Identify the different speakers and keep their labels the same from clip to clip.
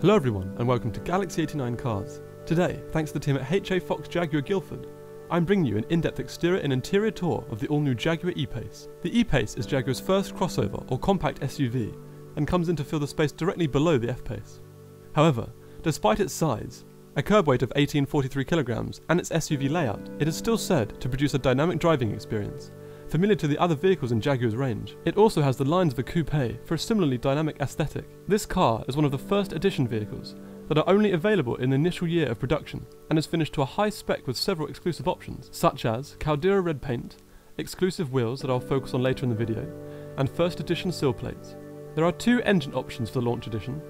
Speaker 1: Hello everyone and welcome to Galaxy 89 Cars. Today, thanks to the team at H.A.Fox Jaguar Guildford, I'm bringing you an in-depth exterior and interior tour of the all-new Jaguar E-Pace. The E-Pace is Jaguar's first crossover or compact SUV and comes in to fill the space directly below the F-Pace. However, despite its size, a curb weight of 1843 kilograms and its SUV layout, it is still said to produce a dynamic driving experience, familiar to the other vehicles in Jaguar's range. It also has the lines of a coupe for a similarly dynamic aesthetic. This car is one of the first edition vehicles that are only available in the initial year of production and is finished to a high spec with several exclusive options, such as Caldera red paint, exclusive wheels that I'll focus on later in the video, and first edition sill plates. There are two engine options for the launch edition.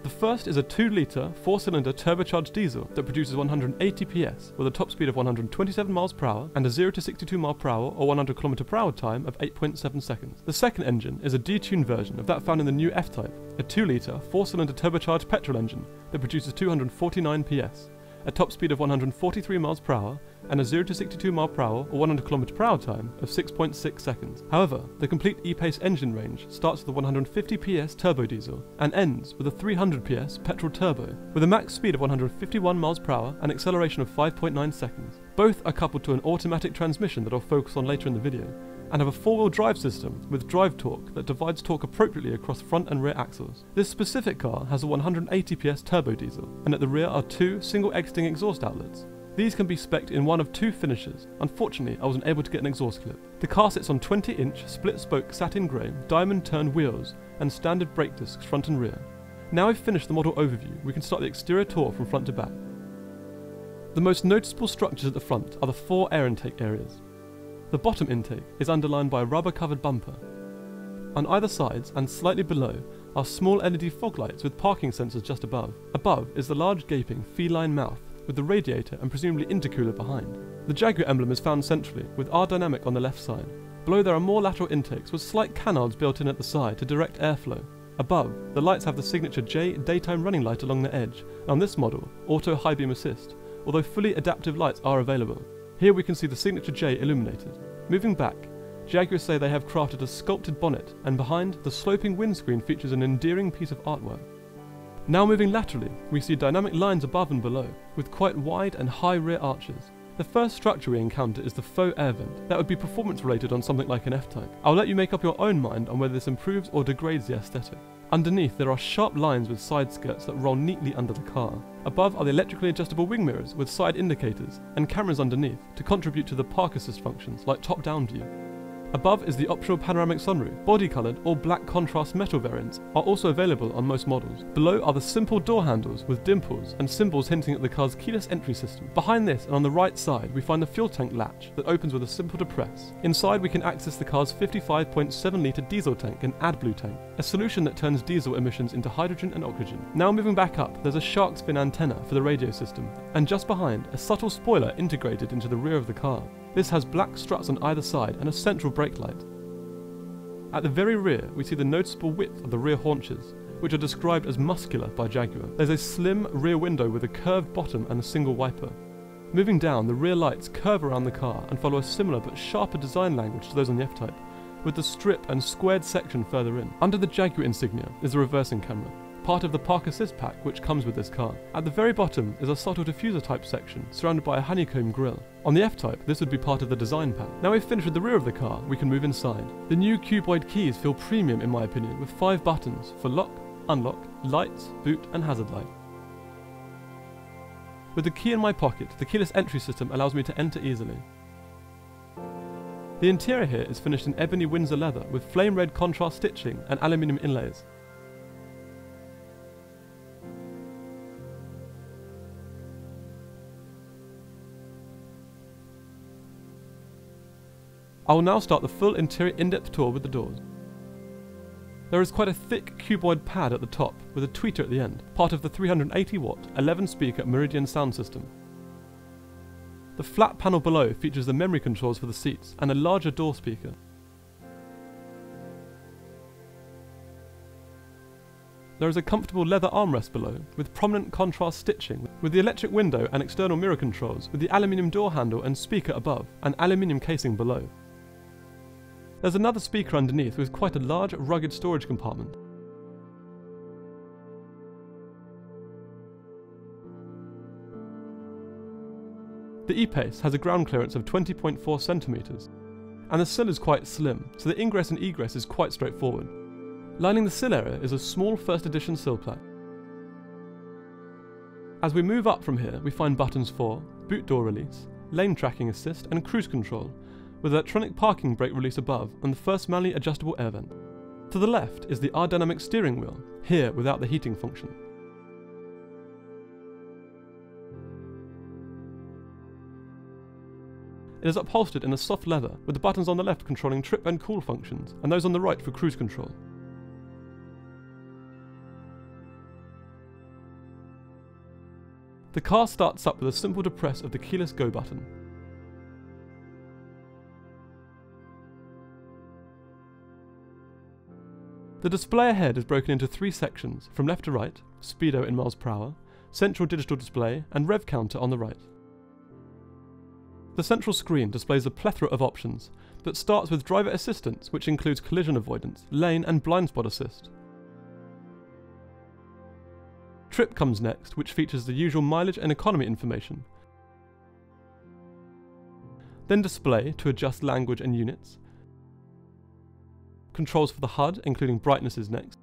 Speaker 1: The first is a 2-litre 4-cylinder turbocharged diesel that produces 180 PS with a top speed of 127 miles per hour and a 0 to 62 miles per hour or 100 km per hour time of 8.7 seconds. The second engine is a detuned version of that found in the new F-Type, a 2-litre 4-cylinder turbocharged petrol engine that produces 249 PS, a top speed of 143 miles per hour and a 0 to 62 miles per hour or 100 km per hour time of 6.6 seconds. However, the complete E-Pace engine range starts with a 150 PS turbo diesel and ends with a 300 PS petrol turbo with a max speed of 151 miles per hour and acceleration of 5.9 seconds. Both are coupled to an automatic transmission that I'll focus on later in the video and have a 4-wheel drive system with drive torque that divides torque appropriately across front and rear axles. This specific car has a 180 PS turbo diesel and at the rear are two single exiting exhaust outlets. These can be spec'd in one of two finishes. Unfortunately, I wasn't able to get an exhaust clip. The car sits on 20-inch split-spoke satin grey, diamond-turned wheels and standard brake discs front and rear. Now I've finished the model overview, we can start the exterior tour from front to back. The most noticeable structures at the front are the 4 air intake areas. The bottom intake is underlined by a rubber-covered bumper. On either sides and slightly below are small LED fog lights with parking sensors just above. Above is the large gaping feline mouth with the radiator and presumably intercooler behind. The Jaguar emblem is found centrally, with R Dynamic on the left side. Below there are more lateral intakes with slight canards built in at the side to direct airflow. Above, the lights have the signature J daytime running light along the edge, and on this model, auto high beam assist, although fully adaptive lights are available. Here we can see the signature J illuminated. Moving back, Jaguars say they have crafted a sculpted bonnet, and behind, the sloping windscreen features an endearing piece of artwork. Now moving laterally, we see dynamic lines above and below, with quite wide and high rear arches. The first structure we encounter is the faux air vent. That would be performance rated on something like an F-Type. I'll let you make up your own mind on whether this improves or degrades the aesthetic. Underneath there are sharp lines with side skirts that roll neatly under the car. Above are the electrically adjustable wing mirrors with side indicators and cameras underneath to contribute to the park assist functions like top-down view. Above is the optional panoramic sunroof. Body-coloured or black contrast metal variants are also available on most models. Below are the simple door handles with dimples and symbols hinting at the car's keyless entry system. Behind this and on the right side we find the fuel tank latch that opens with a simple depress. Inside we can access the car's 55.7 litre diesel tank and AdBlue tank, a solution that turns diesel emissions into hydrogen and oxygen. Now moving back up, there's a shark's fin antenna for the radio system, and just behind, a subtle spoiler integrated into the rear of the car. This has black struts on either side and a central brake light. At the very rear, we see the noticeable width of the rear haunches, which are described as muscular by Jaguar. There's a slim rear window with a curved bottom and a single wiper. Moving down, the rear lights curve around the car and follow a similar but sharper design language to those on the F-Type, with the strip and squared section further in. Under the Jaguar insignia is the reversing camera, part of the park assist pack which comes with this car. At the very bottom is a subtle diffuser type section surrounded by a honeycomb grille. On the F-Type, this would be part of the design pack. Now we've finished with the rear of the car, we can move inside. The new cuboid keys feel premium in my opinion, with 5 buttons for lock, unlock, lights, boot and hazard light. With the key in my pocket, the keyless entry system allows me to enter easily. The interior here is finished in ebony Windsor leather with flame red contrast stitching and aluminium inlays. I will now start the full interior in-depth tour with the doors. There is quite a thick cuboid pad at the top with a tweeter at the end, part of the 380-watt 11-speaker Meridian sound system. The flat panel below features the memory controls for the seats and a larger door speaker. There is a comfortable leather armrest below with prominent contrast stitching, with the electric window and external mirror controls, with the aluminium door handle and speaker above and aluminium casing below. There's another speaker underneath with quite a large, rugged storage compartment. The E-Pace has a ground clearance of 20.4 centimeters, and the sill is quite slim, so the ingress and egress is quite straightforward. Lining the sill area is a small first edition sill plaque. As we move up from here, we find buttons for boot door release, lane tracking assist and cruise control, with electronic parking brake release above and the first manually adjustable air vent. To the left is the R-dynamic steering wheel, here without the heating function. It is upholstered in a soft leather, with the buttons on the left controlling trip and cool functions, and those on the right for cruise control. The car starts up with a simple depress of the keyless go button. The display ahead is broken into 3 sections, from left to right, speedo in miles per hour, central digital display, and rev counter on the right. The central screen displays a plethora of options, but starts with driver assistance, which includes collision avoidance, lane and blind spot assist. Trip comes next, which features the usual mileage and economy information. Then display to adjust language and units. Controls for the HUD, including brightness, is next,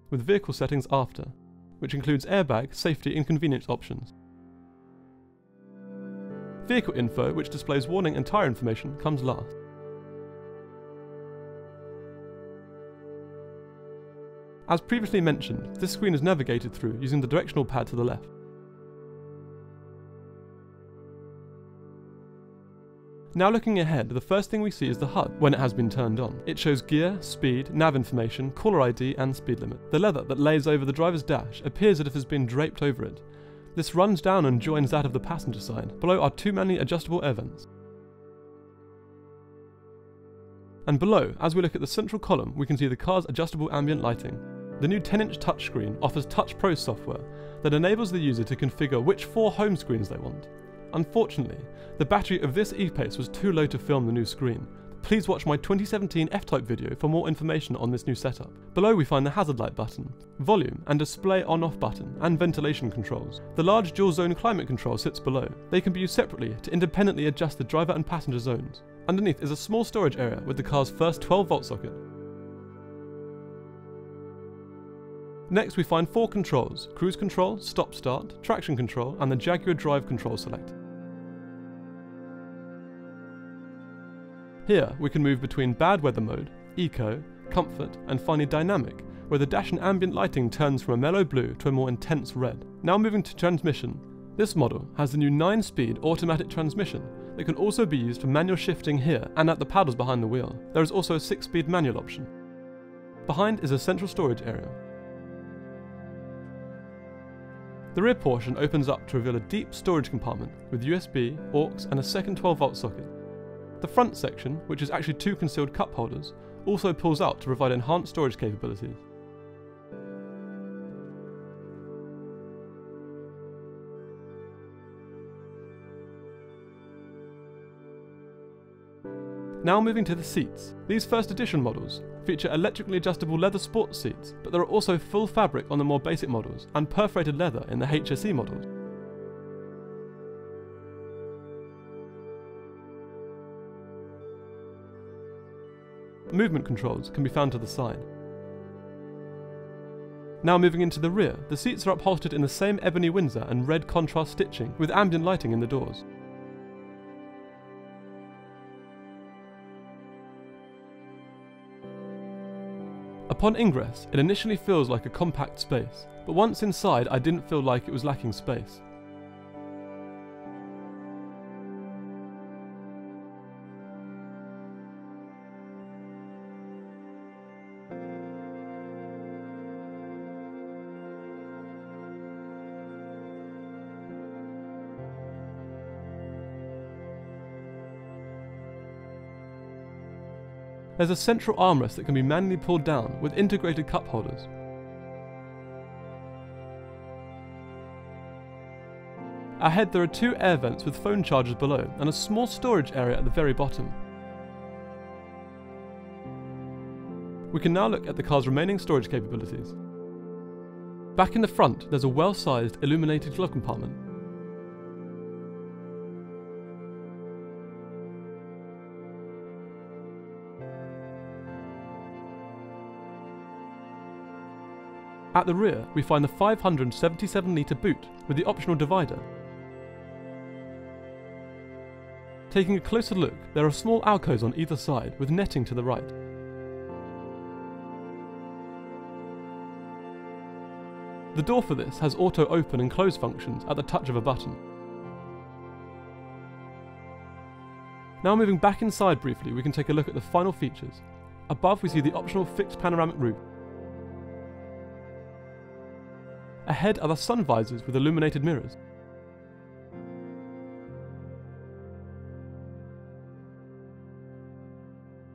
Speaker 1: with vehicle settings after, which includes airbag, safety and convenience options. Vehicle info, which displays warning and tyre information, comes last. As previously mentioned, this screen is navigated through using the directional pad to the left. Now looking ahead, the first thing we see is the HUD when it has been turned on. It shows gear, speed, nav information, caller ID and speed limit. The leather that lays over the driver's dash appears as if it has been draped over it. This runs down and joins that of the passenger side. Below are 2 manually adjustable air vents. And below, as we look at the central column, we can see the car's adjustable ambient lighting. The new 10-inch touchscreen offers Touch Pro software that enables the user to configure which 4 home screens they want. Unfortunately, the battery of this E-Pace was too low to film the new screen. Please watch my 2017 F-Type video for more information on this new setup. Below we find the hazard light button, volume and display on-off button, and ventilation controls. The large dual zone climate control sits below. They can be used separately to independently adjust the driver and passenger zones. Underneath is a small storage area with the car's first 12-volt socket. Next we find 4 controls: cruise control, stop-start, traction control, and the Jaguar drive control select. Here we can move between bad weather mode, eco, comfort, and finally dynamic, where the dash and ambient lighting turns from a mellow blue to a more intense red. Now moving to transmission. This model has the new 9-speed automatic transmission that can also be used for manual shifting here and at the paddles behind the wheel. There is also a 6-speed manual option. Behind is a central storage area. The rear portion opens up to reveal a deep storage compartment with USB, aux, and a second 12-volt socket. The front section, which is actually 2 concealed cup holders, also pulls out to provide enhanced storage capabilities. Now moving to the seats. These first edition models feature electrically adjustable leather sports seats, but there are also full fabric on the more basic models and perforated leather in the HSE models. Movement controls can be found to the side. Now moving into the rear, the seats are upholstered in the same ebony Windsor and red contrast stitching with ambient lighting in the doors. Upon ingress, it initially feels like a compact space, but once inside I didn't feel like it was lacking space. There's a central armrest that can be manually pulled down with integrated cup holders. Ahead there are 2 air vents with phone chargers below and a small storage area at the very bottom. We can now look at the car's remaining storage capabilities. Back in the front, there's a well-sized illuminated glove compartment. At the rear, we find the 577-litre boot with the optional divider. Taking a closer look, there are small alcoves on either side with netting to the right. The door for this has auto open and close functions at the touch of a button. Now moving back inside briefly, we can take a look at the final features. Above we see the optional fixed panoramic roof. Ahead are the sun visors with illuminated mirrors.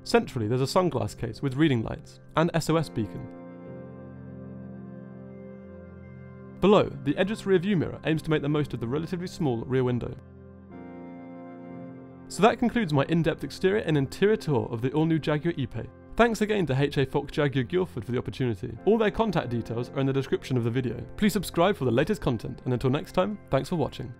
Speaker 1: Centrally there's a sunglass case with reading lights and SOS beacon. Below, the edgeless rear view mirror aims to make the most of the relatively small rear window. So that concludes my in-depth exterior and interior tour of the all-new Jaguar E-Pace. Thanks again to H.A.Fox Jaguar Guildford for the opportunity. All their contact details are in the description of the video. Please subscribe for the latest content, and until next time, thanks for watching.